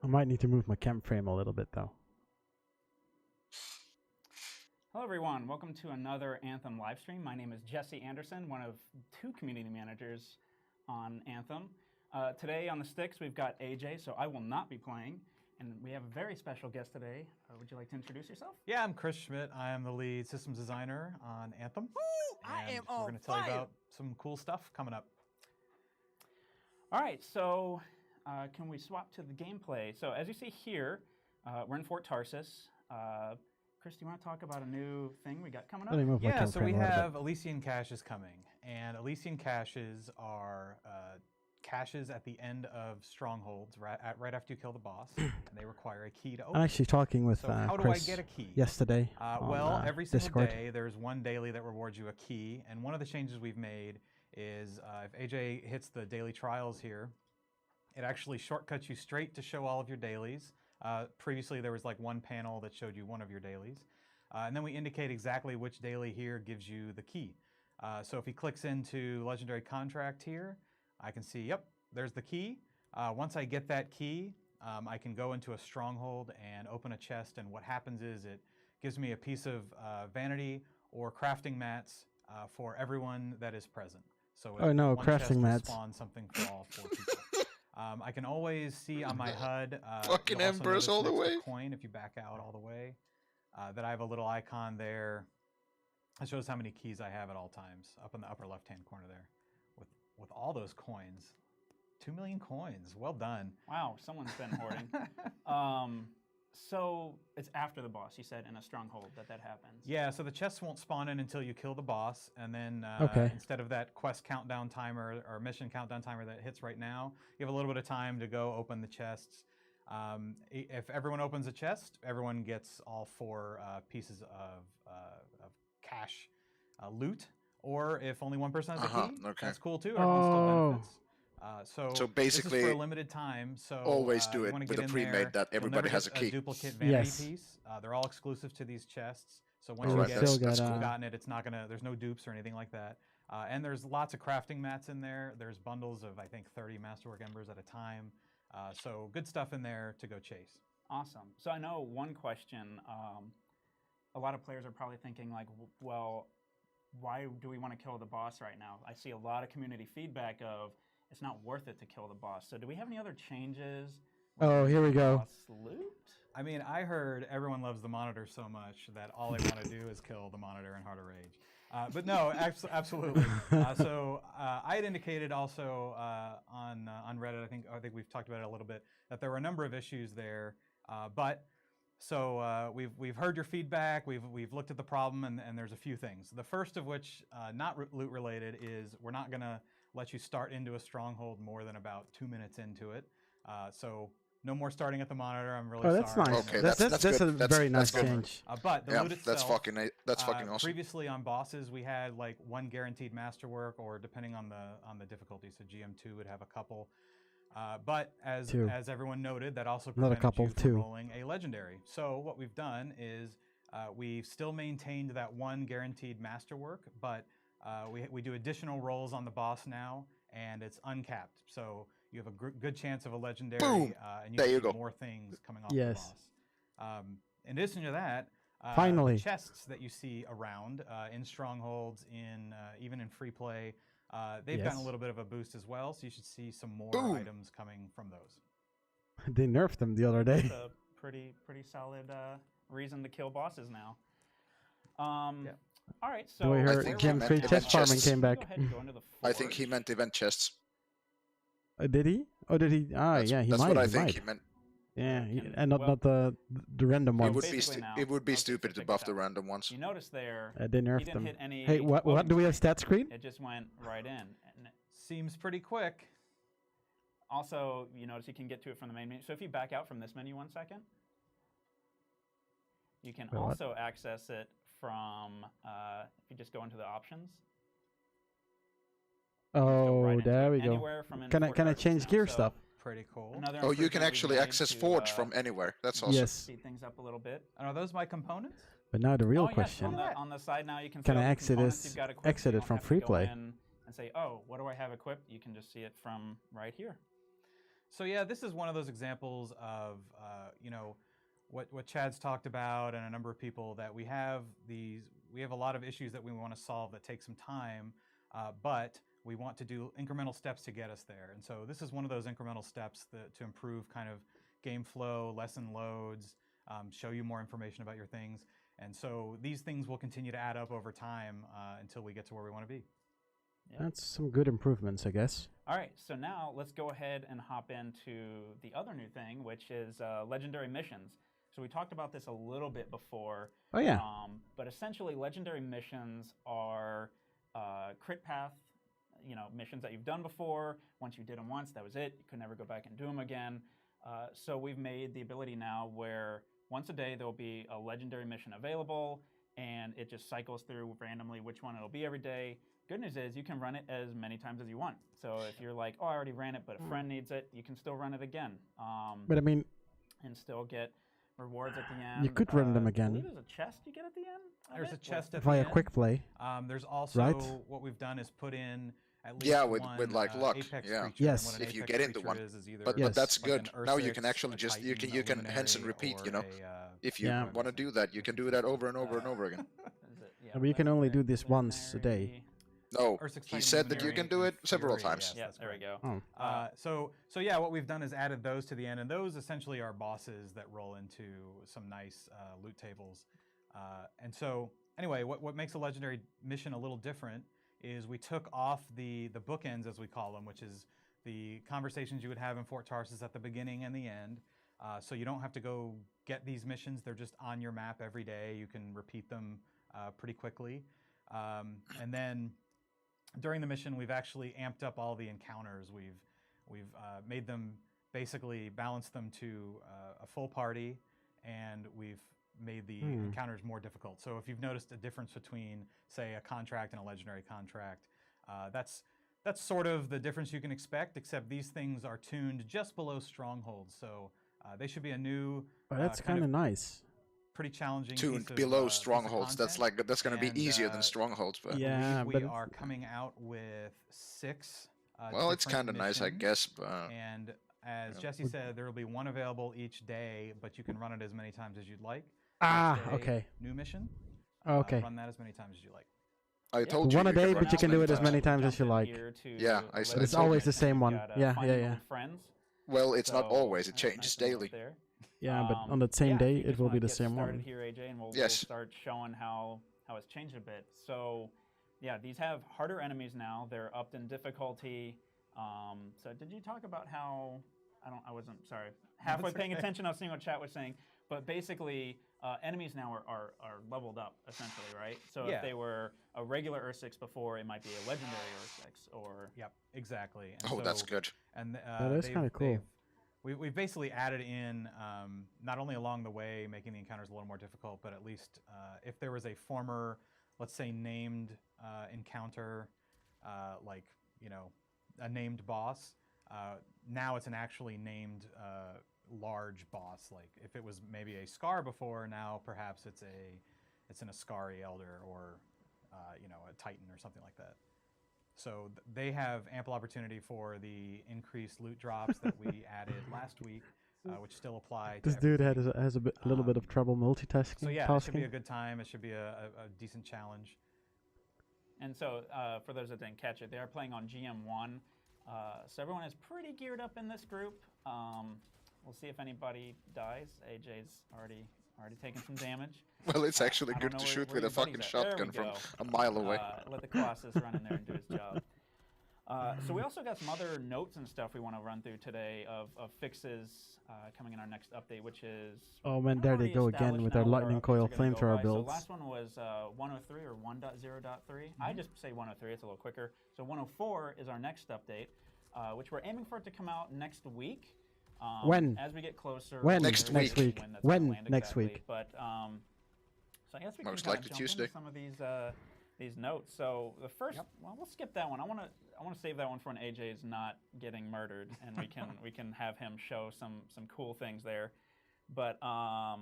might need to move my cam frame a little bit though. Hello everyone, welcome to another Anthem livestream. My name is Jesse Anderson, one of 2 community managers on Anthem. Today on the sticks we've got AJ, so I will not be playing. And we have a very special guest today. Would you like to introduce yourself? Yeah, I'm Chris Schmidt. I am the lead systems designer on Anthem. Woo! I am on We're going to tell you fire. about some cool stuff coming up. All right, so can we swap to the gameplay? So as you see here, we're in Fort Tarsus. Chris, do you want to talk about a new thing we got coming up? Let me move my Yeah, cam so frame we a little have Elysian caches coming. And Elysian caches are caches at the end of strongholds, right after you kill the boss. And they require a key to open. I'm actually talking with So how do Chris I get a key? yesterday. Well, every single Discord. day there's one daily that rewards you a key, and one of the changes we've made is if AJ hits the daily trials here, it actually shortcuts you straight to show all of your dailies. Previously there was like one panel that showed you one of your dailies, and then we indicate exactly which daily here gives you the key. So if he clicks into Legendary Contract here, I can see, yep, there's the key. Once I get that key, I can go into a stronghold and open a chest, and what happens is it gives me a piece of vanity or crafting mats for everyone that is present. So Oh, no, one crafting chest will mats. spawn something for all 4 people. I can always see on my HUD, Fucking you'll also Embers notice all the next to way. coin, if you back out all the way, that I have a little icon there. It shows how many keys I have at all times, up in the upper left-hand corner there. With all those coins, 2 million coins, well done. Wow, someone's been hoarding. So it's after the boss, you said, in a stronghold that happens. Yeah, so the chests won't spawn in until you kill the boss, and then Okay. instead of that quest countdown timer or mission countdown timer that hits right now, you have a little bit of time to go open the chests. If everyone opens a chest, everyone gets all 4 pieces of cash loot, or if only one person has a key, okay. that's cool too. Everyone still Oh. benefits. So So this is basically, for a limited time. So always do you it wanna with get a in pre-made there. that You'll everybody never has a get key. duplicate vanity Yes. piece. They're all exclusive to these chests. So once Alright, you that's get it, cool. you've gotten it. It's not gonna. There's no dupes or anything like that. And there's lots of crafting mats in there. There's bundles of I think 30 masterwork embers at a time. So good stuff in there to go chase. Awesome. So I know one question, a lot of players are probably thinking like, well, why do we want to kill the boss right now? I see a lot of community feedback of it's not worth it to kill the boss. So do we have any other changes? Oh, here we go. Boss loot? I mean, I heard everyone loves the monitor so much that all they want to do is kill the monitor in Heart of Rage. But no, absolutely. So I had indicated also on Reddit, I think we've talked about it a little bit, that there were a number of issues there. So we've heard your feedback, we've looked at the problem, and there's a few things. The first of which, not loot related, is we're not going to let you start into a stronghold more than about 2 minutes into it. So no more starting at the monitor. I'm really sorry. Oh, that's nice. Okay, that's that's a good. very nice That's good. change. But the Yeah, loot itself, that's fucking awesome. Previously on bosses, we had like 1 guaranteed masterwork, or depending on the difficulty, so GM2 would have a couple. But as everyone noted, that also Not a prevented couple, you from 2. rolling a legendary. So what we've done is we've still maintained that 1 guaranteed masterwork, but we do additional rolls on the boss now, and it's uncapped. So you have a good chance of a legendary, Boom! and There you you see go. more things coming off Yes. the boss. In addition to that, Finally. the chests that you see around in strongholds, even in free play, they've gotten a Yes. little bit of a boost as well. So you should see some more Boom. items coming from those. They nerfed them the other day. It's a pretty solid reason to kill bosses now. Yeah. All right, so Do I I hear think Gem he 3 meant chest event farming chests. came back? Go ahead and go into the I think he forge. meant event chests. Did he? Oh, did he? Ah, That's, yeah, he that's might. what I he think might. he meant. Yeah, Can- and not well, the random It ones. would be Basically now, it would be I'll just stupid to check buff this the out. random ones. You notice there, They he nerfed didn't them. hit any. Hey, what loading do we have screen. stat screen? It just went right in. And Seems pretty quick. also, you notice you can get to it from the main menu. So if you back out from this menu 1 second, you can Wait, what? also access it from, if you just go into the options. you can go right Oh, into there it. we go. Anywhere from in Can I Fort change Tarsus now. gear So stuff? Pretty cool. another Oh, you can improvement we've actually made access to, Forge from anywhere. That's awesome. Yes, speed things up a little bit. And are those my components? but now the real Oh, yes, question: on the side now you can Can see I all the exit components this- you've got equipped, exit so you it don't from have to free go play? in and say, oh, what do I have equipped? You can just see it from right here. So yeah, this is one of those examples of you know, what Chad's talked about, and a number of people, that we have a lot of issues that we want to solve that take some time, but we want to do incremental steps to get us there. And so this is one of those incremental steps to improve kind of game flow, lesson loads, show you more information about your things. And so these things will continue to add up over time until we get to where we want to be. Yeah. That's some good improvements, I guess. All right, so now let's go ahead and hop into the other new thing, which is legendary missions. So we talked about this a little bit before. Oh, yeah. But essentially, legendary missions are crit path, missions that you've done before. Once you did them once, that was it. You could never go back and do them again. So we've made the ability now where once a day there will be a legendary mission available, and it just cycles through randomly which one it'll be every day. Good news is you can run it as many times as you want. So if you're like, oh, I already ran it, but a friend needs it, you can still run it again. But I mean, and still get rewards at the end. you could run them I again. believe there's a chest you get at the end. There's a chest at the via end. quick play. There's also Right? what we've done is put in at least Yeah, with one, like luck, apex yeah. creature. Yes. And what an If you apex get into creature one. is either But Yes. that's like an good. Now you can Ursix, actually a just you Titan, can a hence and Luminary, repeat. or If you Yeah. want to do that, you can do that over and over and over again. Is it? Yeah, But you can only do legendary, this once a day. luminary. No, Ursix, he Titan, said that you Luminary, can do it and several Fury. times. Yes, Yeah, that's there we correct. go. Oh. So yeah, what we've done is added those to the end, and those essentially are bosses that roll into some nice loot tables. And so anyway, what makes a legendary mission a little different is we took off the bookends, as we call them, which is the conversations you would have in Fort Tarsus at the beginning and the end. So you don't have to go get these missions; they're just on your map every day. You can repeat them pretty quickly, and then during the mission, we've actually amped up all the encounters. We've made them, basically balanced them to a full party, and we've made the encounters more difficult. So if you've noticed a difference between, say, a contract and a legendary contract, that's sort of the difference you can expect, except these things are tuned just below strongholds. So they should be a new, Oh, that's kind of nice. pretty challenging Tuned piece of, below piece of strongholds. That's content. that's going to be And, easier than strongholds. But Yeah, we but are coming out with 6. well, it's different kind of nice, I missions. guess. But And as Yeah. Jesse said, there will be one available each day, but you can run it as many times as you'd like. Ah, Each day, okay. New mission. Okay. Run that as many times as you like. I Yeah. told you. One a you could day, run but you as can do many it as times. many times as Jump you in like. here to Yeah, the I said But it's legendary always the mission. same We've one. got, Yeah, finding yeah. old friends. Well, it's not So, always. It nice changes and low daily. there. Yeah, but on the same yeah, day, if you it just will wanna be the get same started one. here, AJ, and we'll Yes. start showing how it's changed a bit. So, yeah, these have harder enemies now. They're upped in difficulty. So, did you talk about how? I wasn't sorry. Halfway paying okay. attention. I was seeing what chat was saying. But basically, enemies now are leveled up essentially, right? So Yeah. if they were a regular Ursix before, it might be a legendary Ursix, or Yep, exactly. And Oh, that's so- good. And That is kinda cool. We've basically added in, not only along the way making the encounters a little more difficult, but at least if there was a former, let's say, named encounter, like, a named boss, now it's an actually named large boss. Like if it was maybe a Scar before, now perhaps it's an Ascari Elder, or a Titan or something like that. So they have ample opportunity for the increased loot drops that we added last week, which still apply. This to dude everything. has a little bit of trouble multitasking. So yeah, it should tasking. be a good time. It should be a decent challenge. And so, for those that didn't catch it, they are playing on GM1. So everyone is pretty geared up in this group. We'll see if anybody dies. AJ's already taken some damage. Well, it's actually I don't good know to where- shoot where with a your buddy's fucking at. There shotgun we from go. a mile away. Let the Colossus run in there and do his job. So we also got some other notes and stuff we want to run through today of fixes coming in our next update, which is... Oh man, kind of there they already go again established with now their what our lightning updates coil are gonna go flamethrower by. builds. So last one was 103 or 1.0.3. I just say 103, it's a little quicker. So 104 is our next update, which we're aiming for it to come out next week. When? As we get closer. When? Next there's a week. date that's When? gonna land Next exactly. week. But so I guess we Most can likely jump Tuesday. into some of these notes. So the first, well, we'll skip that one. I want to save that one for when AJ is not getting murdered, and we can have him show some cool things there. But I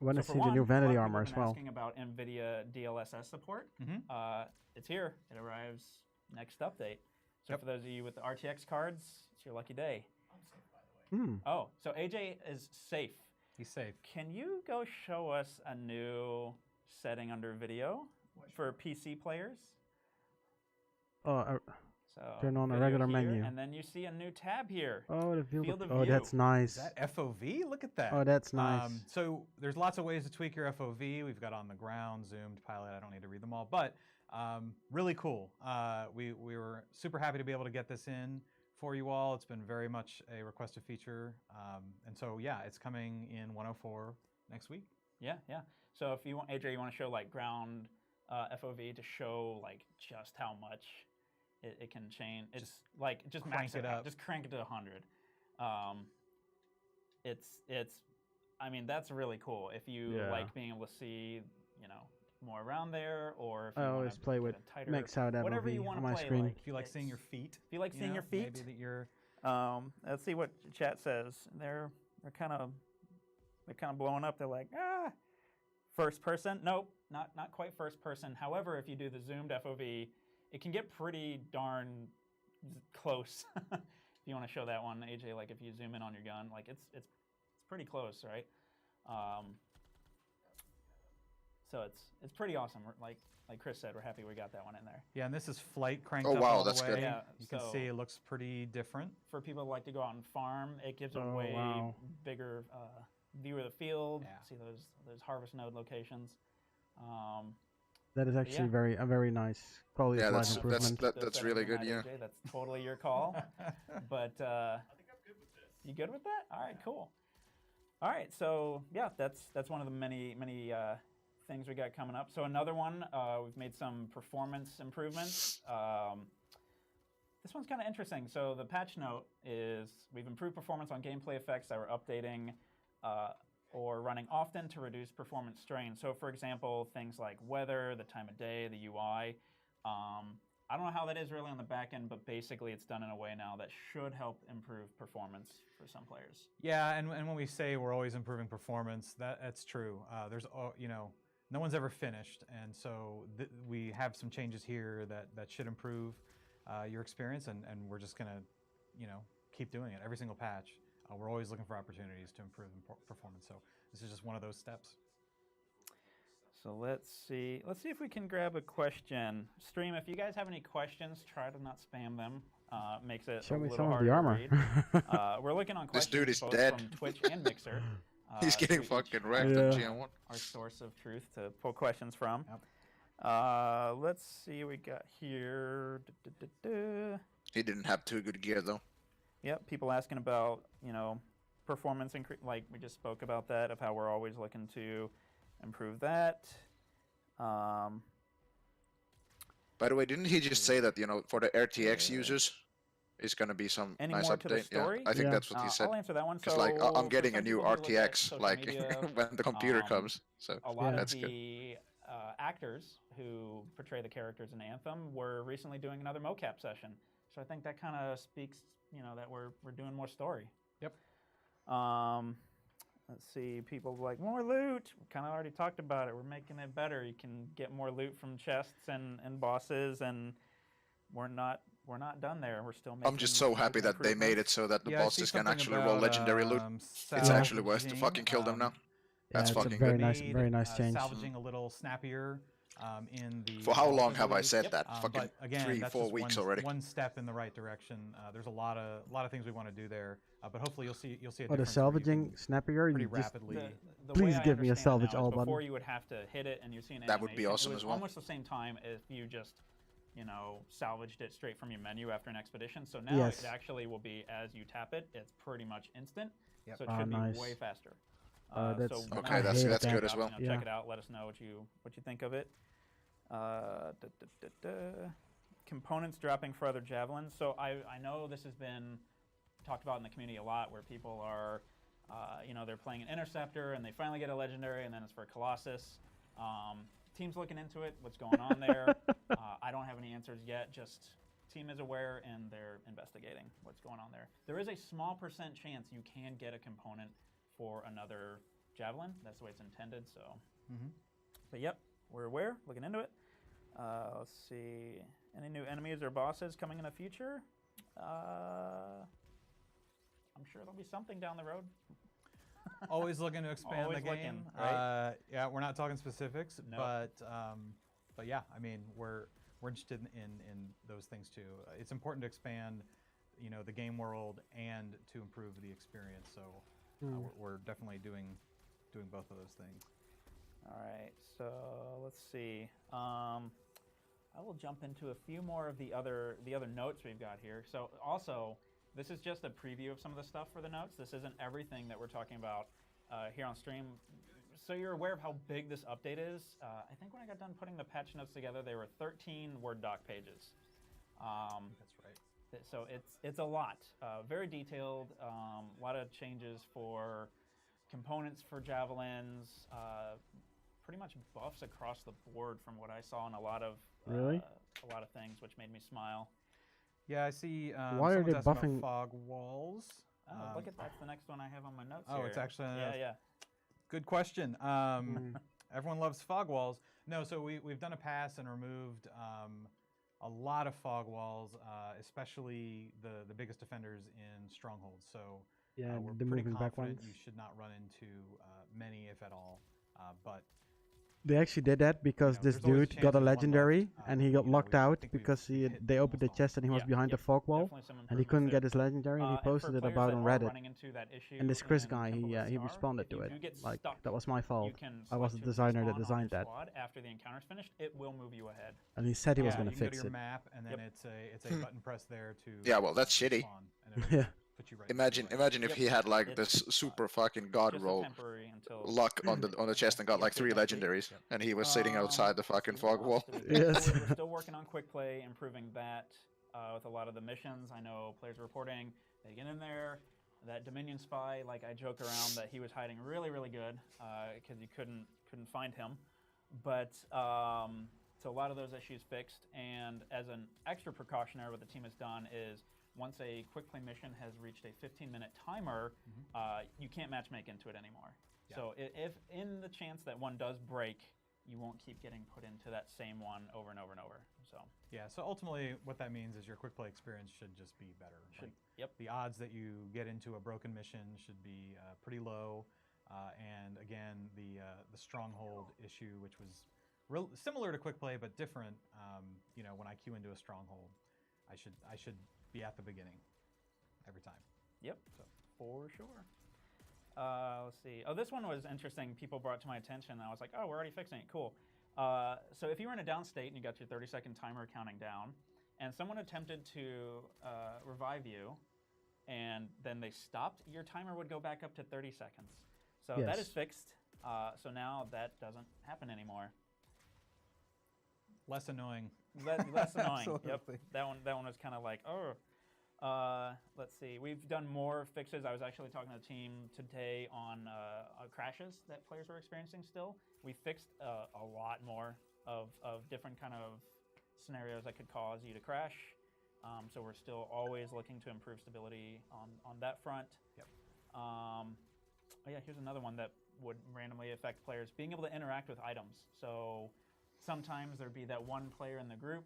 want to so see for the new one, Vanity a lot of armor people as have been well. asking about NVIDIA DLSS support. It's here. It arrives next update. So for those of you with the RTX cards, it's your lucky day. Oh, so AJ is safe. He's safe. Can you go show us a new setting under video for PC players? Oh, So turn on a video regular here, menu. and then you see a new tab here. Oh, the field. Field of Oh, that's view. nice. Is that FOV? Look at that. Oh, that's nice. So there's lots of ways to tweak your FOV. We've got on the ground, zoomed, pilot. I don't need to read them all, but really cool. We were super happy to be able to get this in for you all. It's been very much a requested feature. And so, yeah, it's coming in 104 next week. Yeah, yeah. So if you want, AJ, you want to show like ground FOV to show like just how much it can change. It's like just max it up. Just crank it to 100. I mean, that's really cool. If you like being able to see, you know, more around there, or if you I always play with tighter, max out whatever you FOV want on to my play. screen. Like, If you like seeing your feet. If you like seeing your feet. Maybe that you're. Let's see what chat says. They're kind of blowing up. They're like, first person. Nope, not quite first person. However, if you do the zoomed FOV, it can get pretty darn close. If you want to show that one, AJ, like if you zoom in on your gun, like it's pretty close, right? So it's pretty awesome. Like Chris said, we're happy we got that one in there. Yeah, and this is flight cranked Oh, up wow, all that's the good. way. Yeah, You can so- see it looks pretty different. For people who like to go out and farm, it gives a Oh, way wow. bigger view of the field. Yeah. See those harvest node locations. That is actually yeah. a very nice quality Yeah, of life that's improvement. that's really good. Yeah. AJ, that's totally your call. But I think I'm good with this. You good with that? All right, cool. All right, so yeah, that's one of the many things we got coming up. So another one, we've made some performance improvements. This one's kind of interesting. So the patch note is we've improved performance on gameplay effects that we're updating or running often to reduce performance strain. So for example, things like weather, the time of day, the UI. I don't know how that is really on the back end, but basically it's done in a way now that should help improve performance for some players. Yeah, and when we say we're always improving performance, that's true. There's no one's ever finished, and so we have some changes here that should improve your experience, and we're just gonna keep doing it every single patch. We're always looking for opportunities to improve performance. So this is just one of those steps. So let's see if we can grab a question. Stream, if you guys have any questions, try to not spam them. Makes it Show a me little some of harder the to armor. read. We're looking on This questions dude is both dead. from Twitch and Mixer. He's getting we each fucking wrecked Yeah. on GM1. our source of truth to pull questions from. Yep. Let's see what we got here. He didn't have too good gear though. Yep, people asking about, performance increase, like we just spoke about that, of how we're always looking to improve that. By the way, didn't he just say that for the RTX users, it's gonna be some Any nice more to the update? story? Yeah, I think Yeah. that's what he said. I'll answer that one. Because So like I'm for getting a some new people who look at RTX social like media, when the computer um, comes. So a lot that's of good. the actors who portray the characters in Anthem were recently doing another mocap session. So I think that kind of speaks, that we're doing more story. Yep. Let's see, people like more loot. We kind of already talked about it. We're making it better. You can get more loot from chests and bosses, and we're not done there. We're still making. I'm just so happy that they made it so that the Yeah, I see bosses can something actually roll about, legendary loot. It's actually worth to salvaging, fucking kill them now. Yeah, That's it's a fucking very good. nice, made, very nice change. Salvaging a little snappier in the. For how long have I release. said that? Fucking But again, 3-4 that's just weeks one, already. one step in the right direction. There's a lot of things we want to do there, but hopefully you'll see a Oh, the difference where you salvaging can snappier, pretty you just rapidly. The Please way I give me a understand it salvage now all is button. Before you would have to hit it and you see an That would be animation. awesome It was as well. almost the same time if you just, salvaged it straight from your menu after an expedition. So now Yes. it actually will be as you tap it, it's pretty much instant. Yep. So it Ah, should nice. be way faster. That's- so Okay, I that's hate that's that. good as well. Yeah. Check it out. Let us know what you think of it. Components dropping for other javelins. So I know this has been talked about in the community a lot, where people are, they're playing an interceptor and they finally get a legendary, and then it's for Colossus. Team's looking into it. What's going on there? I don't have any answers yet. Just team is aware and they're investigating what's going on there. There is a small % chance you can get a component for another javelin. That's the way it's intended. So, but yep, we're aware. Looking into it. Let's see. Any new enemies or bosses coming in the future? I'm sure there'll be something down the road. Always looking to expand Always the game. looking, right? Yeah, we're not talking specifics, No. but yeah, I mean, we're interested in those things too. It's important to expand, the game world and to improve the experience. So we're definitely doing both of those things. All right, so let's see. I will jump into a few more of the other notes we've got here. So also, this is just a preview of some of the stuff for the notes. This isn't everything that we're talking about here on stream. So you're aware of how big this update is. I think when I got done putting the patch notes together, they were 13 Word doc pages. That's right. So it's a lot. Very detailed. A lot of changes for components for javelins. Pretty much buffs across the board from what I saw in a lot of things, which made me smile. Yeah, I see. Why are they someone's asking buffing- about fog walls? Oh, look at that's the next one I have on my notes. Oh, here. it's actually on the yeah, notes. yeah. Good question. Everyone loves fog walls. No, so we've done a pass and removed a lot of fog walls, especially the biggest offenders in strongholds. So Yeah, we're the pretty moving back confident ones. you should not run into many, if at all. But They actually did that because know, this there's always dude a got a chance there's one legendary left. and he got locked out I think we've because hit they opened the almost all. chest and he was Yeah, behind the yep, fog wall definitely some and he improvements couldn't there. get his legendary and he And for posted it players about that on are Reddit. running into that issue And this Chris in guy, Temple of he Star, responded if to you it. do get Like, stuck, that was my fault. you can I was the select to designer that respawn on designed your that. squad after the encounter's finished. It will move you ahead. And he said he was Yeah, going you to can fix go to it. your map, and then Yep. it's a button press there to. Yeah, well, that's shitty. Spawn, and it'll Yeah. put you right Imagine into it. if Yep. he had like It's this super fucking god Just a roll temporary until luck on the chest and got like 3 Next week. legendaries, and he was sitting outside the fucking let's see, what fog wall. else do we got? Yes. We're still working on quick play, improving that with a lot of the missions. I know players are reporting they get in there. That Dominion spy, like I joke around that he was hiding really, really good because you couldn't find him. But so a lot of those issues fixed. And as an extra precautionary, what the team has done is once a quick play mission has reached a 15-minute timer, you can't matchmake into it anymore. Yeah. So if in the chance that one does break, you won't keep getting put into that same one over and over and over. So Yeah, so ultimately what that means is your quick play experience should just be better. yep. The odds that you get into a broken mission should be pretty low. And again, the stronghold issue, which was similar to quick play but different, when I queue into a stronghold, I should be at the beginning every time. Yep, So. for sure. Let's see. Oh, this one was interesting. People brought to my attention. And I was like, oh, we're already fixing it. Cool. So if you were in a down state and you got your 30-second timer counting down, and someone attempted to revive you, and then they stopped, your timer would go back up to 30 seconds. So that is Yes. fixed. So now that doesn't happen anymore. Less annoying. Less annoying. Yep. Absolutely. That one was kind of like, oh. Let's see. We've done more fixes. I was actually talking to the team today on crashes that players were experiencing still. We fixed a lot more of different kind of scenarios that could cause you to crash. So we're still always looking to improve stability on that front. Yep. Oh yeah, here's another one that would randomly affect players. Being able to interact with items. So sometimes there'd be that one player in the group,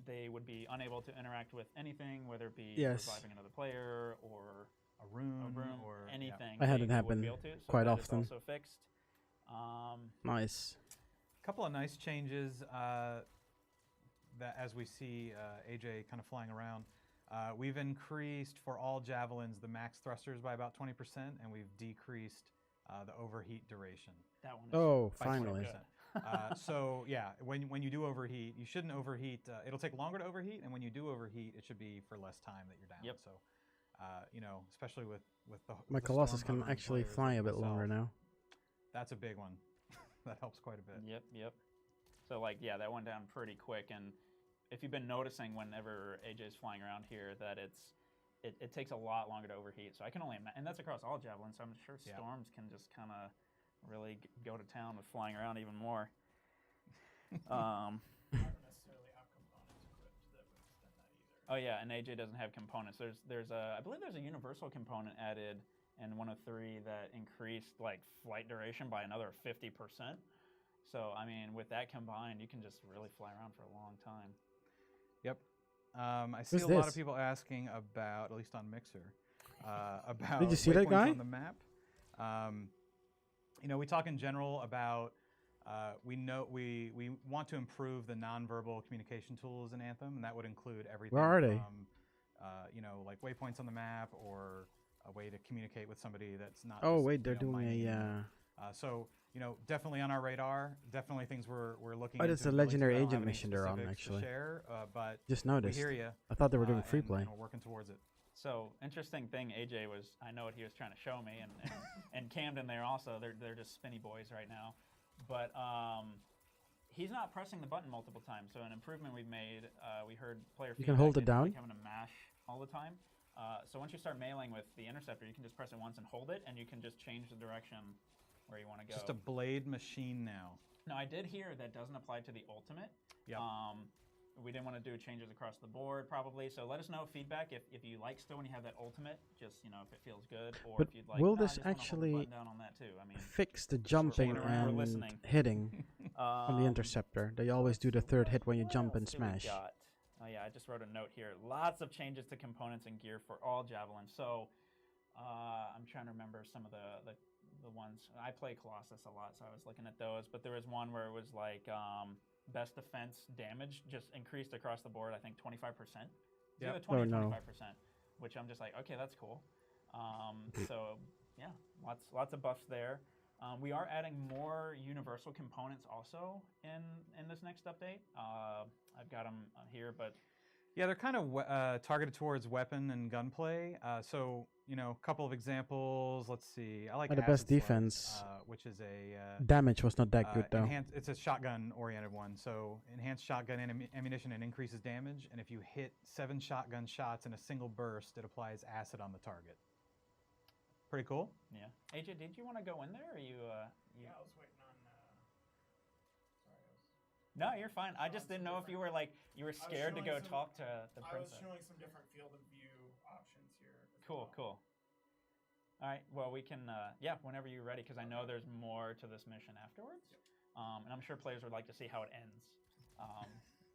they would be unable to interact with anything, whether it be Yes. reviving another player or A rune, or yeah. anything. I had they it wouldn't happen be able to, so quite that is often. also fixed. Nice. A couple of nice changes that as we see AJ kind of flying around. We've increased for all javelins the max thrusters by about 20%, and we've decreased the overheat duration. That one is Oh, by finally. 20%. So yeah, when you do overheat, you shouldn't overheat. It'll take longer to overheat, and when you do overheat, it should be for less time that you're down. Yep. So, especially with the My the Colossus storm can hovering actually players fly like a bit longer myself, now. That's a big one. That helps quite a bit. Yep. So like, yeah, that went down pretty quick. And if you've been noticing whenever AJ's flying around here, that it takes a lot longer to overheat. So I can only imagine, and that's across all javelins. So I'm sure Yeah. storms can just kind of really go to town with flying around even more. Oh yeah, and AJ doesn't have components. I believe there's a universal component added in 103 that increased like flight duration by another 50%. So I mean, with that combined, you can just really fly around for a long time. Yep. I see Who's a lot this? of people asking about, at least on Mixer, about Did you see that waypoints guy? on the map. You know, we talk in general about we want to improve the nonverbal communication tools in Anthem, and that would include everything Where are they? from you know, like waypoints on the map or a way to communicate with somebody that's not. Oh just, wait, they're you know, doing mining a. in the- so you know, definitely on our radar. Definitely things we're looking. Oh, that's into a and building. legendary I don't have agent any mission they're on, specifics to actually. share, but Just we noticed. hear you. I thought they were doing free play. and we're working towards it. So interesting thing, AJ was. I know what he was trying to show me, and Camden there also. They're just spinny boys right now, but he's not pressing the button multiple times. So an improvement we've made. We heard player You can feedback hold it is like down? having to mash all the time. So once you start mailing with the interceptor, you can just press it once and hold it, and you can just change the direction where you want to go. Just a blade machine now. Now, I did hear that doesn't apply to the ultimate. Yep. We didn't want to do changes across the board, probably. So let us know feedback if you like still when you have that ultimate, just, you know, if it feels good, or But if you'd like, will "Nah, I this just wanna hold the actually button down on that too. I mean, Fix the jumping we're and listening. hitting on the interceptor. They always do the third hit when you what jump and else do we smash. got? Oh yeah, I just wrote a note here. Lots of changes to components and gear for all javelins. So I'm trying to remember some of the ones. I play Colossus a lot, so I was looking at those. But there was one where it was like best defense damage just increased across the board. I think 25%. Yep. Either 20 Oh, or no. 25%, which I'm just like, okay, that's cool. So yeah, lots of buffs there. We are adding more universal components also in this next update. I've got them here, but Yeah, they're kind of targeted towards weapon and gunplay. So, you know, a couple of examples. Let's see. I like The Acid best Slug, defense. which is a Damage was not that good though. it's a shotgun-oriented one. So, enhanced shotgun ammunition and increases damage. And if you hit 7 shotgun shots in a single burst, it applies acid on the target. Pretty cool. yeah. AJ, did you want to go in there, or you? Yeah, I was waiting on. Sorry, I was. No, you're fine. I just didn't know if you were like you were scared to showing go some- talk to the I was princess. showing some different field of view options here. as Cool, well. cool. All right. Well, we can. Yeah, whenever you're ready, because I know there's more to this mission afterwards, and I'm sure players would like to see how it ends.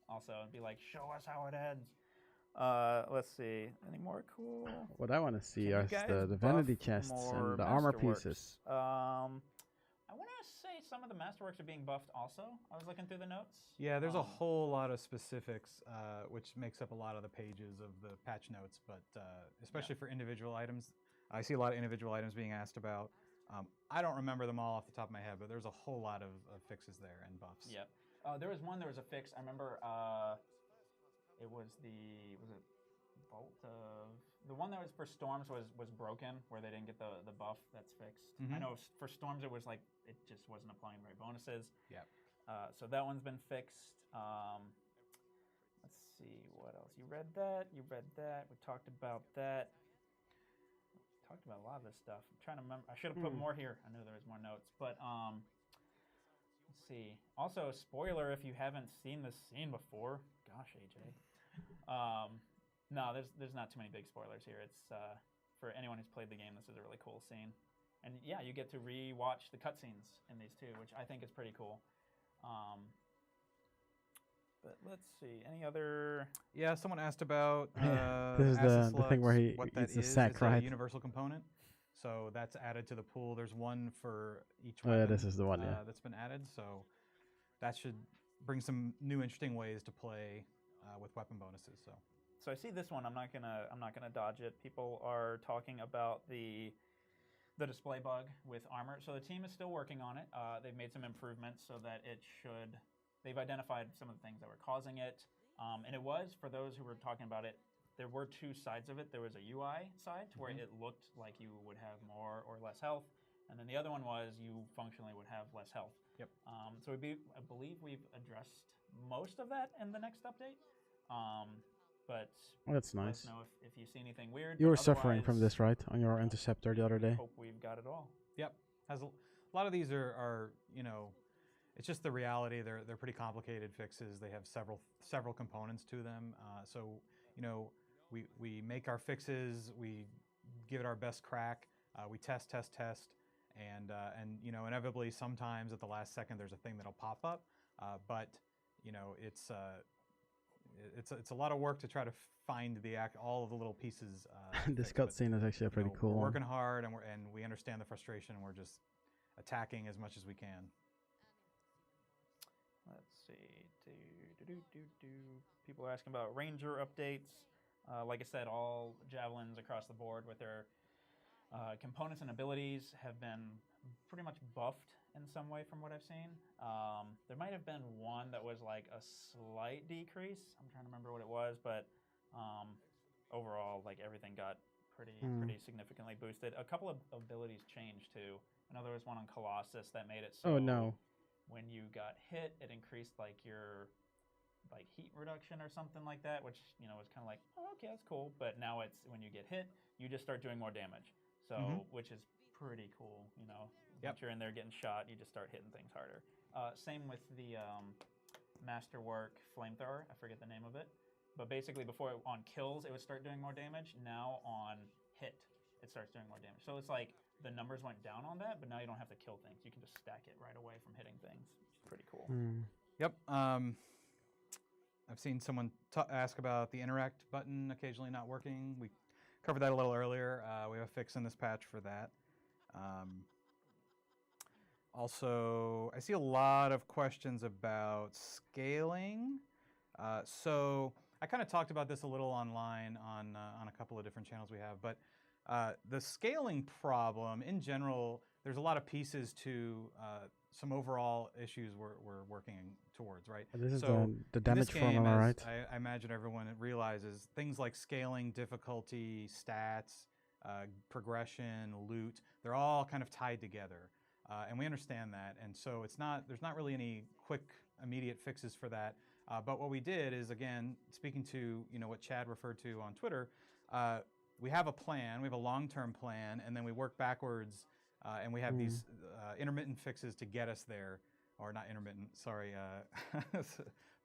Also, and be like, show us how it ends. Let's see. Any more cool? What I want to see Can you are guys the buff vanity chests more and the armor masterworks? pieces. I want to say some of the masterworks are being buffed also. I was looking through the notes. Yeah, there's a whole lot of specifics, which makes up a lot of the pages of the patch notes, but especially for individual items. I see a lot of individual items being asked about. I don't remember them all off the top of my head, but there's a whole lot of fixes there and buffs. Yep. There was a fix. I remember it was it Bolt of... The one that was for Storms was broken, where they didn't get the buff. That's fixed. I know for Storms it was like, it just wasn't applying the right bonuses. Yep. So that one's been fixed. Let's see, what else? You read that. We talked about that. We talked about a lot of this stuff. I'm trying to remember. I should have put more here. I knew there was more notes. But let's see. Also, spoiler if you haven't seen this scene before. Gosh, AJ. No, there's not too many big spoilers here. It's for anyone who's played the game, this is a really cool scene. And yeah, you get to re-watch the cutscenes in these too, which I think is pretty cool. But let's see, any other... Yeah, someone asked about This is acid the thing where slugs, he what eats that the is. sack, It's right? a universal component, so that's added to the pool. There's one for each Oh, weapon. yeah, this is the one, yeah. That's been added, so that should bring some new interesting ways to play with weapon bonuses. So I see this one. I'm not gonna dodge it. People are talking about the display bug with armor. So the team is still working on it. They've made some improvements so that it should. They've identified some of the things that were causing it, and it was, for those who were talking about it, there were two sides of it. There was a UI side to where it looked like you would have more or less health, and then the other one was you functionally would have less health. Yep. So I believe we've addressed most of that in the next update. But Oh, that's let nice. us know if you see anything weird. You were but suffering from otherwise, this, right? On your interceptor the other day? Hope we've got it all. Yep, has a lot of these are you know, it's just the reality. They're pretty complicated fixes. They have several components to them. So you know, we make our fixes. We give it our best crack. We test, and you know, inevitably sometimes at the last second there's a thing that'll pop up. But you know, it's it's a lot of work to try to find all of the little pieces. This fixed, but, cutscene is actually a pretty cool We're one. working hard, and we understand the frustration, and we're just attacking as much as we can. Let's see. People are asking about Ranger updates. Like I said, all javelins across the board with their components and abilities have been pretty much buffed in some way from what I've seen. There might have been one that was like a slight decrease. I'm trying to remember what it was, but overall, like everything got pretty significantly boosted. A couple of abilities changed too. I know there was one on Colossus that made it so when you got hit, it increased like your heat reduction or something like that, which was kind of like, oh, okay, that's cool. But now it's when you get hit, you just start doing more damage. So which is pretty cool. Once you're in there getting shot, you just start hitting things harder. Same with the Masterwork flamethrower. I forget the name of it, but basically before on kills it would start doing more damage. Now on hit it starts doing more damage. So it's like the numbers went down on that, but now you don't have to kill things. You can just stack it right away from hitting things, which is pretty cool. Yep. I've seen someone ask about the interact button occasionally not working. We covered that a little earlier. We have a fix in this patch for that. Also, I see a lot of questions about scaling. So I kind of talked about this a little online on a couple of different channels we have, but the scaling problem in general, there's a lot of pieces to some overall issues we're working towards, right? This is so the damage game, formula, right? I imagine everyone realizes things like scaling, difficulty, stats, progression, loot, they're all kind of tied together. And we understand that, and so there's not really any quick, immediate fixes for that. But what we did is, again, speaking to what Chad referred to on Twitter, we have a plan, we have a long-term plan, and then we work backwards, and we have these intermittent fixes to get us there, or not intermittent, sorry,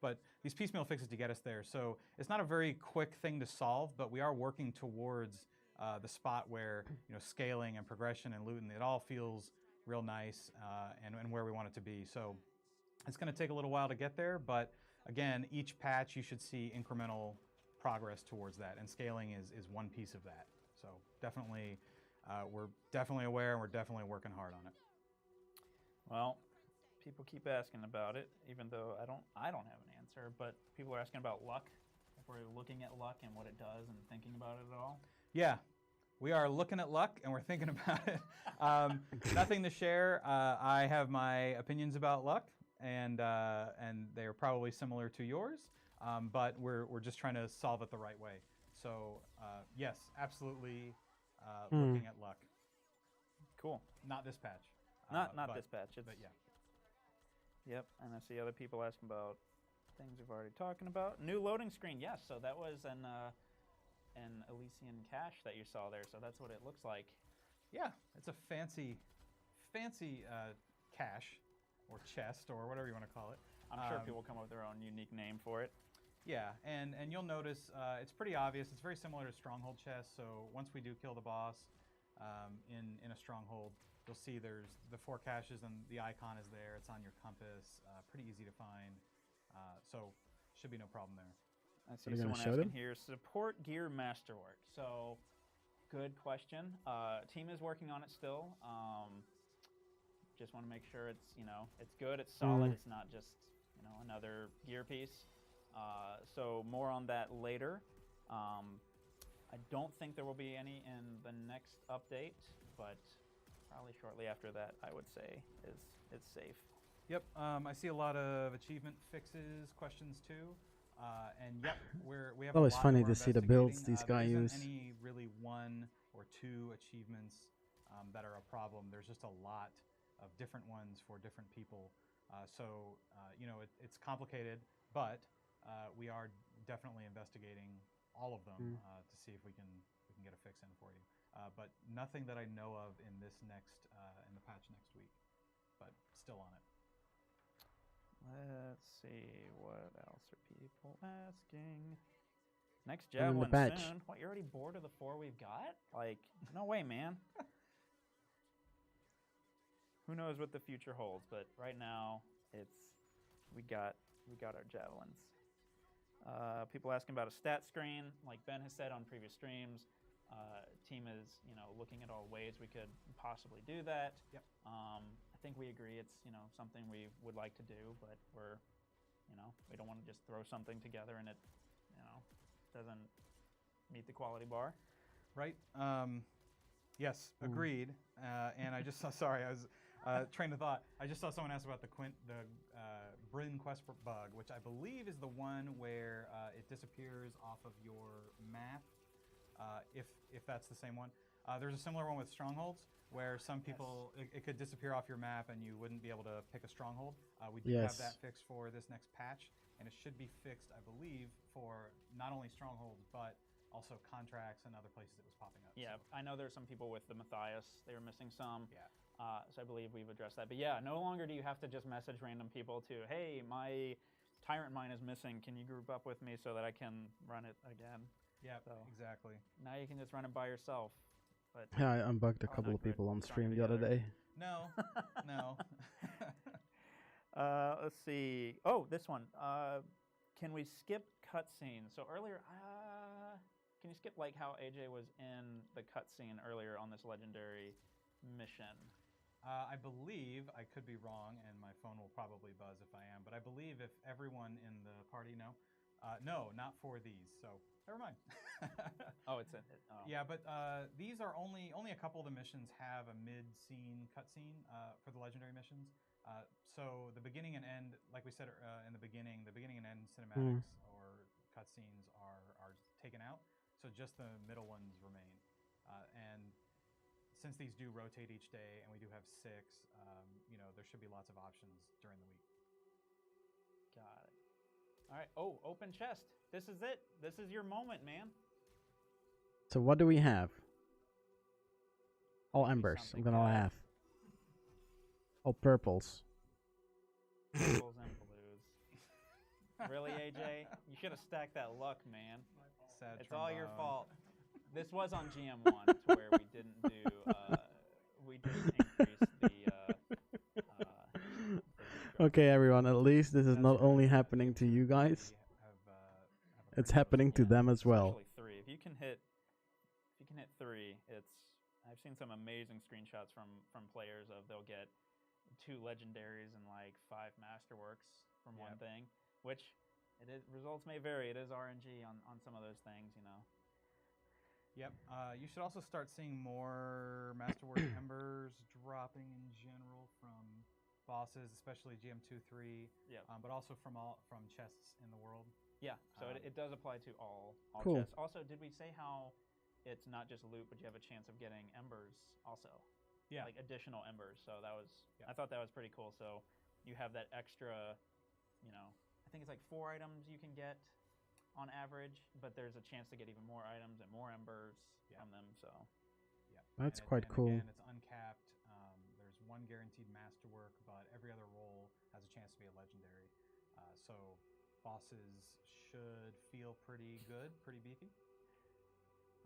but these piecemeal fixes to get us there. So it's not a very quick thing to solve, but we are working towards the spot where scaling and progression and loot, and it all feels real nice and where we want it to be. So it's going to take a little while to get there, but again, each patch you should see incremental progress towards that, and scaling is one piece of that. So definitely, we're definitely aware, and we're definitely working hard on it. Well, people keep asking about it, even though I don't have an answer. But people are asking about luck. If we're looking at luck and what it does, and thinking about it at all. Yeah, we are looking at luck, and we're thinking about it. Nothing to share. I have my opinions about luck, and they are probably similar to yours. But we're just trying to solve it the right way. So yes, absolutely, looking at luck. Cool. Not this patch. Not this patch. But yeah. Yep, and I see other people asking about things we've already talking about. New loading screen, yes. So that was an Elysian cache that you saw there. So that's what it looks like. Yeah, it's a fancy cache or chest or whatever you want to call it. I'm sure people come up with their own unique name for it. Yeah, and you'll notice it's pretty obvious. It's very similar to Stronghold chest. So once we do kill the boss in a Stronghold, you'll see there's the 4 caches and the icon is there. It's on your compass. Pretty easy to find. So should be no problem there. I see someone asking here, support gear masterwork. So good question. Team is working on it still. Just want to make sure it's it's good, it's solid, it's not just another gear piece. So more on that later. I don't think there will be any in the next update, but probably shortly after that, I would say it's safe. Yep, I see a lot of achievement fixes, questions too. And yep, we have. Always funny to see the builds these guys use. There isn't any really 1 or 2 achievements that are a problem. There's just a lot of different ones for different people. So it's complicated, but we are definitely investigating all of them to see if we can get a fix in for you. But nothing that I know of in this in the patch next week, but still on it. Let's see, what else are people asking? Next And then the javelin patch. soon. What, you're already bored of the 4 we've got? Like, no way, man. Who knows what the future holds? But right now, we got our javelins. People asking about a stat screen, like Ben has said on previous streams. Team is, looking at all ways we could possibly do that. Yep. I think we agree it's, something we would like to do, but we're, we don't want to just throw something together and it, doesn't meet the quality bar. Right. Yes, agreed. And I just saw. Sorry, I was train of thought. I just saw someone ask about the Bryn Quest bug, which I believe is the one where it disappears off of your map. If that's the same one. There's a similar one with strongholds, where some people it could disappear off your map and you wouldn't be able to pick a stronghold. We do have that fixed for this next patch, and it should be fixed, I believe, for not only strongholds but also contracts and other places it was popping up. Yeah, so. I know there's some people with the Matthias. They were missing some. Yeah. So I believe we've addressed that. But yeah, no longer do you have to just message random people to, hey, my Tyrant Mine is missing. Can you group up with me so that I can run it again? Yeah, so exactly. Now you can just run it by yourself. But Yeah, I unbugged a couple of people on stream the other day. No, no. Let's see. Oh, this one. Can we skip cutscenes? So earlier, can you skip like how AJ was in the cutscene earlier on this legendary mission? I believe, I could be wrong, and my phone will probably buzz if I am, but I believe if everyone in the party no, not for these, so never mind. Oh, it's in it. Oh. Yeah, but these are only a couple of the missions have a mid-scene cutscene for the legendary missions. So the beginning and end, like we said in the beginning and end cinematics or cutscenes are taken out. So just the middle ones remain. And since these do rotate each day, and we do have 6, there should be lots of options during the week. Got it. All right. Oh, open chest. This is it. This is your moment, man. So what do we have? All embers. I'm gonna all have. All purples. Purples and blues. Really, AJ? You should have stacked that luck, man. Sad it's all your trombone. fault. This was on GM1 to where we didn't do. We didn't increase the. Okay, everyone. At least this is not only happening to you guys. It's happening to them as well. Especially 3. If you can hit 3, it's. I've seen some amazing screenshots from players of they'll get 2 legendaries and like 5 masterworks from one thing, which it is, results may vary. It is RNG on some of those things, Yep. You should also start seeing more Masterwork Embers dropping in general from bosses, especially GM2, 3. Yeah. But also from chests in the world. Yeah. So it does apply to all cool. chests. Also, did we say how it's not just loot, but you have a chance of getting embers also? Yeah. Like additional embers. So that was. I thought that was pretty cool. So you have that extra. I think it's like 4 items you can get on average, but there's a chance to get even more items and more embers from them. So, That's quite cool. Again, it's uncapped. There's 1 guaranteed masterwork, but every other role has a chance to be a legendary. So bosses should feel pretty good, pretty beefy.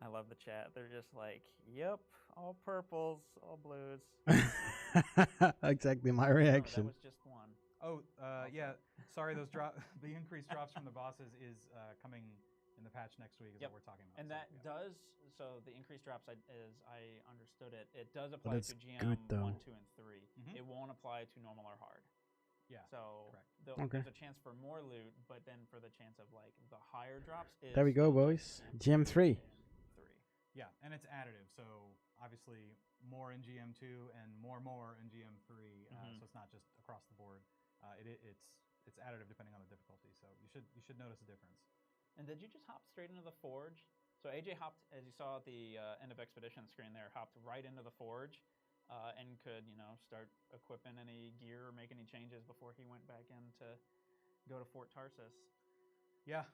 I love the chat. They're just like, "Yep, all purples, all blues." Exactly my No, reaction. that was just one. Oh, yeah. Sorry, those the increased drops from the bosses is coming in the patch next week. Is what we're talking about. And so, that does the increased drops, as I understood it, it does But apply it's to GM good, though. 1, 2, and 3. It won't apply to normal or hard. Yeah. So correct. there's a chance for more loot, but then for the chance of like the higher drops is There we go, still boys. just GM3. 3. Yeah, and it's additive. So obviously more in GM2 and more in GM3. So it's not just across the board. It's additive depending on the difficulty. So you should notice a difference. And did you just hop straight into the forge? So AJ hopped, as you saw at the end of Expedition screen there, hopped right into the forge and could, start equipping any gear or make any changes before he went back in to go to Fort Tarsus. Yeah.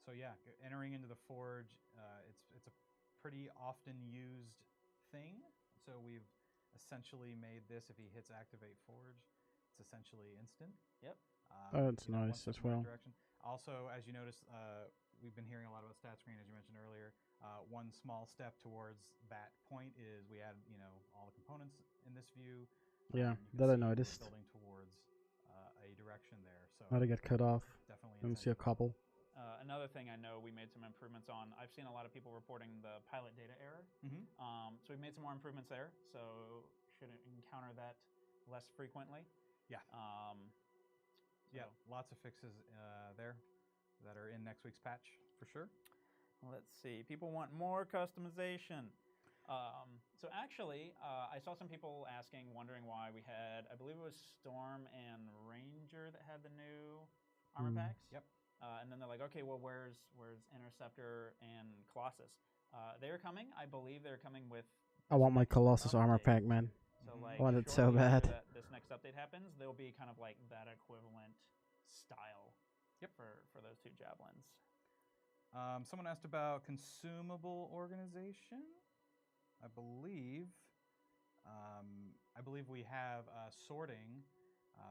So yeah, entering into the forge, it's a pretty often used thing. So we've essentially made this, if he hits activate forge, it's essentially instant. Yep. Oh, it's nice as well. Direction. Also, as you notice, we've been hearing a lot about stat screen, as you mentioned earlier. One small step towards that point is we add, all the components in this view. Yeah, You can that I see we're noticed. Building towards a direction there. So How to get cut off. definitely. Let me see a couple. Another thing I know we made some improvements on. I've seen a lot of people reporting the pilot data error. Mm-hmm. So we've made some more improvements there. So should encounter that less frequently. Yeah. Yeah. Lots of fixes there that are in next week's patch for sure. Let's see. People want more customization. So actually, I saw some people asking, wondering why we had, I believe it was Storm and Ranger that had the new armor packs. Yep. And then they're like, okay, well, where's Interceptor and Colossus? They're coming. I believe they're coming with. I want my Colossus armor update. pack, man. So Mhm. like, I want it so shortly after bad. this next update happens, they'll be kind of like that equivalent style. Yep. For those two javelins. Someone asked about consumable organization. I believe we have sorting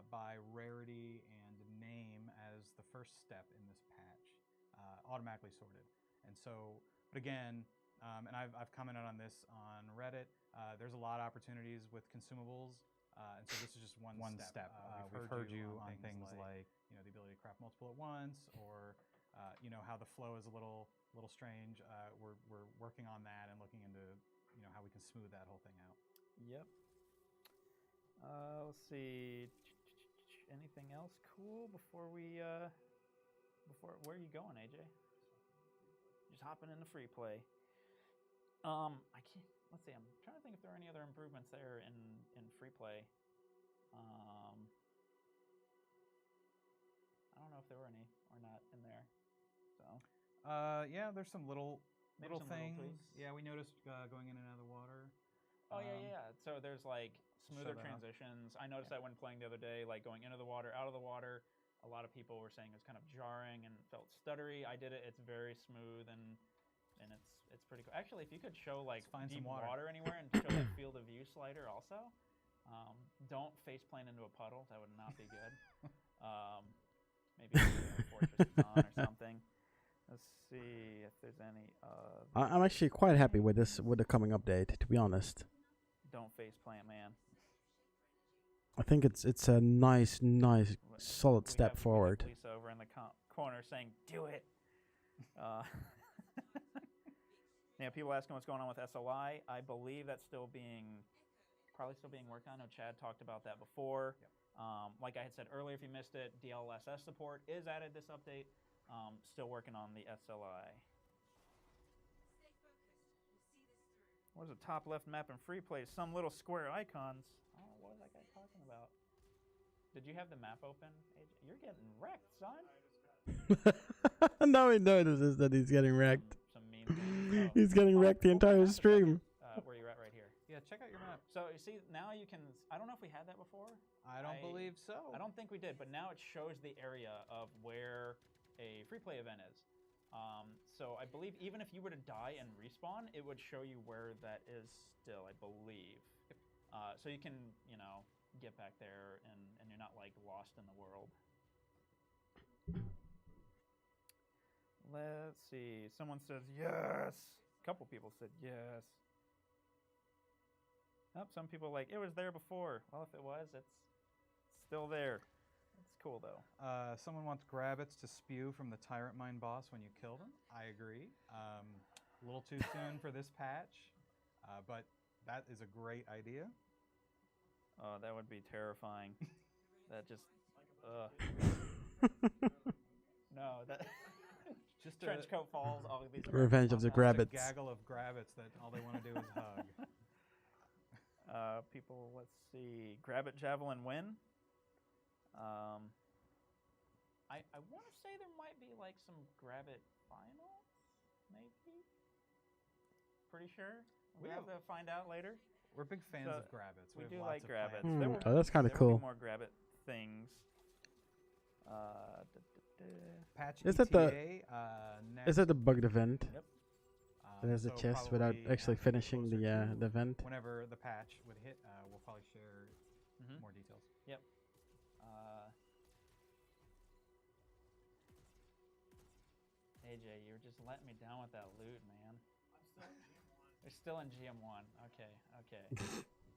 by rarity and name as the first step in this patch, automatically sorted. And so, but again, and I've commented on this on Reddit. There's a lot of opportunities with consumables, and so this is just one step. We've heard you on things like the ability to craft multiple at once, or how the flow is a little strange. We're working on that and looking into how we can smooth that whole thing out. Yep. Let's see. Anything else cool before we where are you going, AJ? Just hopping into free play. I can't. Let's see. I'm trying to think if there are any other improvements there in free play. I don't know if there were any or not in there. So. Yeah, there's some little Maybe some things. little tweaks. Yeah, we noticed going in and out of the water. Oh yeah. So there's like smoother that up. transitions. I noticed that when playing the other day, like going into the water, out of the water. A lot of people were saying it was kind of jarring and felt stuttery. I did it. It's very smooth and it's pretty cool. Actually, if you could show like find deep some water. anywhere and show that field of view slider also. Don't face plant into a puddle. That would not be good. Maybe a Fortress Dawn or something. Let's see if there's any. I'm actually quite happy with the coming update, to be honest. Don't face plant, man. I think it's a nice, solid step forward. We have Lisa over in the corner saying, "Do it." Yeah, people asking what's going on with SLI. I believe that's probably still being worked on. I know Chad talked about that before. Yep. Like I had said earlier, if you missed it, DLSS support is added this update. Still working on the SLI. What is the top left map in free play? Some little square icons. I don't know, what is that guy talking about? Did you have the map open? You're getting wrecked, son. Now he notices that he's getting wrecked. Some mean things. He's getting wrecked the open entire map a stream. second, where you're at right here. Yeah, check out your map. So you see, now you can. I don't know if we had that before. I don't believe so. I don't think we did, but now it shows the area of where a free play event is. So I believe even if you were to die and respawn, it would show you where that is still, I believe. So you can, get back there and you're not like lost in the world. Let's see. Someone says yes. A couple people said yes. Oh, some people like, it was there before. Well, if it was, it's still there. It's cool, though. Someone wants Grabbits to spew from the Tyrant Mine boss when you kill them. I agree. A little too soon for this patch, but that is a great idea. Oh, that would be terrifying. That just... No, that... Just trench coat falls, all of these... Revenge of the Grabbits. A gaggle of Grabbits that all they want to do is hug. People, let's see. Grabbit Javelin win. I want to say there might be like some Grabbit finals, maybe. Pretty sure. We have to find out later. We're big fans of Grabbits. We have do lots like of Grabbits. plans. Oh, that's kind of There will cool. be more Grabbit things. Patch Is that the- ETA, next, Is that the bugged event? Yep. There's a so chest without probably actually as we get finishing closer to the event. Whenever the patch would hit, we'll probably share more details. Yep. AJ, you were just letting me down with that loot, man. We're still in GM1. Okay.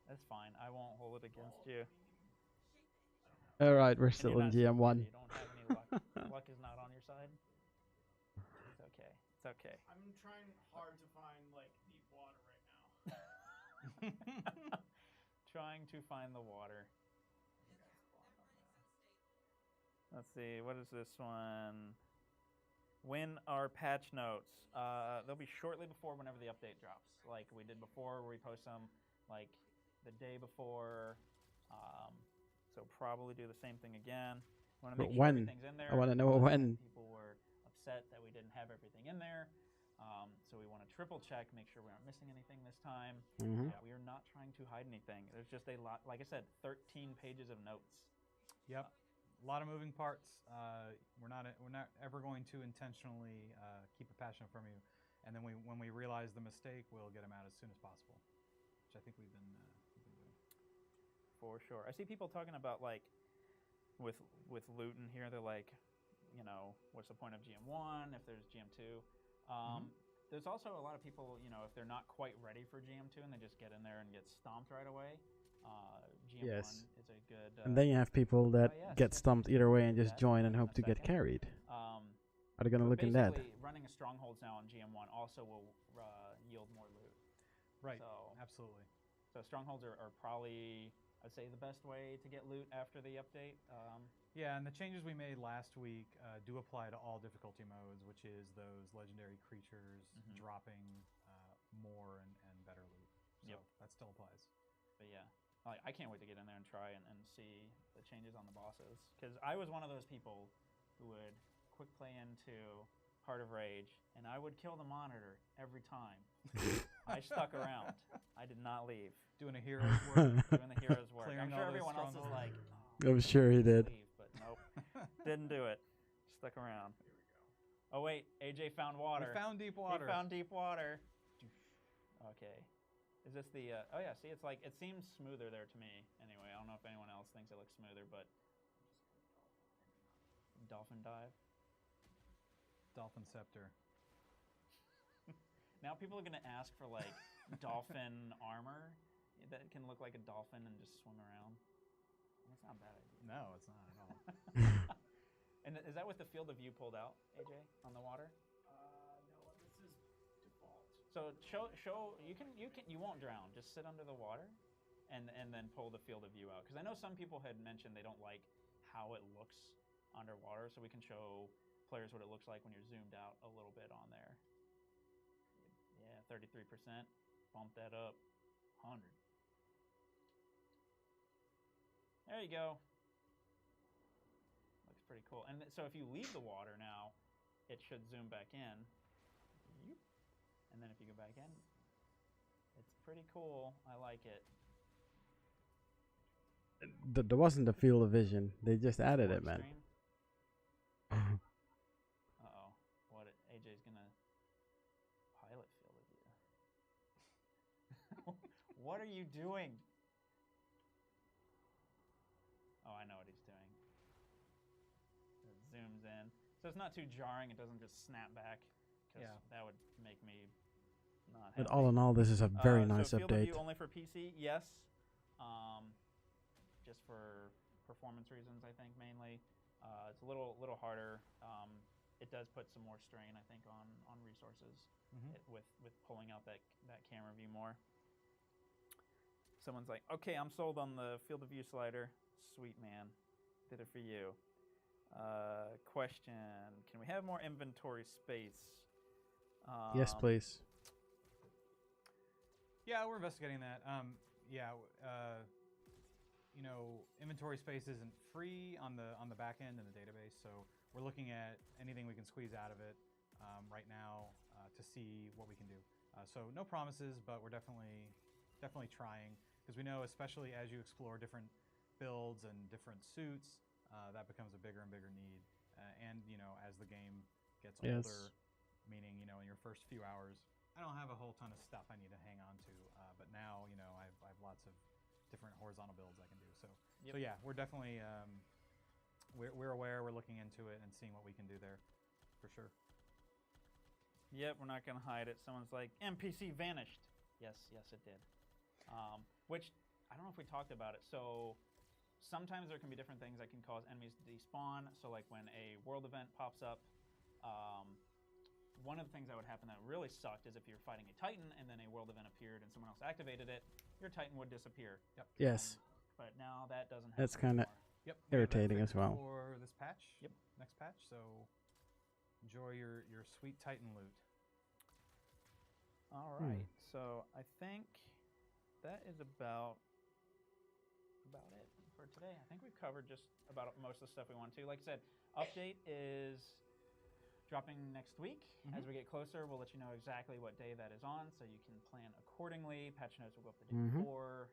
That's fine. I won't hold it against you. All right, we're And still you're in not super GM1. good, you don't have any luck. Luck is not on your side. It's okay. It's okay. I'm trying hard to find like deep water right now. Trying to find the water. Let's see. What is this one? When are patch notes? They'll be shortly before whenever the update drops, like we did before, where we post them like the day before. So probably do the same thing again. Want to But make sure when? everything's in there. I wanna know because when. people were upset that we didn't have everything in there. So we want to triple check, make sure we aren't missing anything this time. Mhm. We are not trying to hide anything. There's just a lot, like I said, 13 pages of notes. Yep, a lot of moving parts. We're not ever going to intentionally keep a passion from you, and then when we realize the mistake, we'll get them out as soon as possible, which I think we've been doing. For sure. I see people talking about like with loot in here. They're like, you know, what's the point of GM1 if there's GM2? There's also a lot of people, you know, if they're not quite ready for GM2 and they just get in there and get stomped right away. GM1 Yes. is a good. And then you have people that yes, get yes, stumped yes, either way we and can do just that join and in hope a to get second. carried. Are they gonna But look in that? basically, running strongholds now on GM1 also will yield more loot. Right. So, Absolutely. so strongholds are probably, I'd say, the best way to get loot after the update. Yeah, and the changes we made last week do apply to all difficulty modes, which is those legendary creatures dropping more and better loot. So that still applies. But yeah, I can't wait to get in there and try and see the changes on the bosses. Because I was one of those people who would quick play into Heart of Rage, and I would kill the monitor every time. I stuck around. I did not leave. Doing a hero's work. Doing the hero's work. Clearing I'm all sure those everyone else is strongholds. like, I'm sure he did. leave, but nope. Didn't do it. Stuck around. Oh wait, AJ found water. We found deep water. He found deep water. Okay. Is this the, oh yeah, see, it's like, it seems smoother there to me. Anyway, I don't know if anyone else thinks it looks smoother, but. Dolphin dive. Dolphin scepter. Now people are gonna ask for like dolphin armor that can look like a dolphin and just swim around. That's not a bad idea. No, it's not at all. And is that with the field of view pulled out, AJ, on the water? No, this is default. So you won't drown. Just sit under the water, and then pull the field of view out. Because I know some people had mentioned they don't like how it looks underwater, so we can show players what it looks like when you're zoomed out a little bit on there. Yeah, 33%. Bump that up, 100. There you go. Looks pretty cool. And so if you leave the water now, it should zoom back in. And then if you go back in, it's pretty cool. I like it. There wasn't a field of vision. They just added it, man. Uh-oh. AJ's gonna pilot field of view. What are you doing? Oh, I know what he's doing. It zooms in. So it's not too jarring. It doesn't just snap back. Because that would make me not happy. But all in all, this is a very nice so field of update. view only for PC? Yes. Just for performance reasons, I think, mainly. It's a little harder. It does put some more strain, I think, on resources with pulling out that camera view more. Someone's like, okay, I'm sold on the field of view slider. Sweet, man. Did it for you. Question, can we have more inventory space? Yes, please. Yeah, we're investigating that. You know, inventory space isn't free on the back end in the database, so we're looking at anything we can squeeze out of it right now to see what we can do. So no promises, but we're definitely trying, because we know, especially as you explore different builds and different suits, that becomes a bigger and bigger need. And you know, as the game gets older, meaning, you know, in your first few hours, I don't have a whole ton of stuff I need to hang on to, but now, you know, I have lots of different horizontal builds I can do. So yeah, we're definitely we're aware. We're looking into it and seeing what we can do there, for sure. Yep, we're not gonna hide it. Someone's like, NPC vanished. Yes, it did. Which I don't know if we talked about it. So sometimes there can be different things that can cause enemies to despawn. So like when a world event pops up, one of the things that would happen that really sucked is if you're fighting a Titan and then a world event appeared and someone else activated it, your Titan would disappear. Yep. Yes. But now that doesn't happen. That's kinda- anymore. Yep. we have that Irritating as fixed well. For this patch. Yep. Next patch. So enjoy your sweet Titan loot. All right. So I think that is about it for today. I think we've covered just about most of the stuff we want to. Like I said, update is dropping next week. As we get closer, we'll let you know exactly what day that is on, so you can plan accordingly. Patch notes will go up the day before,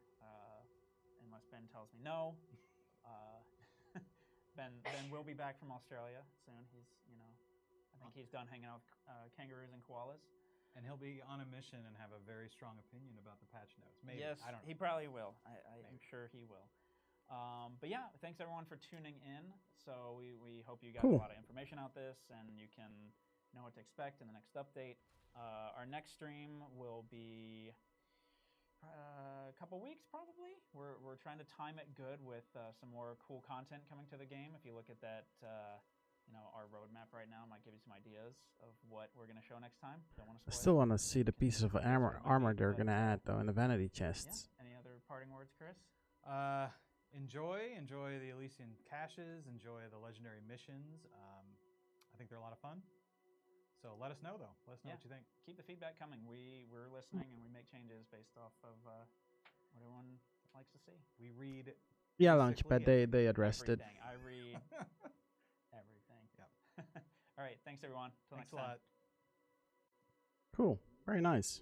unless Ben tells me no. Ben will be back from Australia soon. He's, I think he's done hanging out with kangaroos and koalas. And he'll be on a mission and have a very strong opinion about the patch notes. Maybe. Yes, I don't know. he probably will. I'm sure he will. But yeah, thanks everyone for tuning in. So we hope you got a lot of information out this and you can know what to expect in the next update. Our next stream will be a couple weeks probably. We're trying to time it good with some more cool content coming to the game. If you look at that, our roadmap right now might give you some ideas of what we're going to show next time. Don't want to I spoil still it. want to see the pieces of armor they're gonna add though in the vanity chests. Yeah. Any other parting words, Chris? Enjoy the Elysian caches. Enjoy the legendary missions. I think they're a lot of fun. So let us know though. Let us know what you think. Keep the feedback coming. We're listening and we make changes based off of what everyone likes to see. We read. Yeah, basically Launchpad, they addressed it. Everything. I read everything. Yep. All right. Thanks everyone. Till Thanks next a time. lot. Cool. Very nice.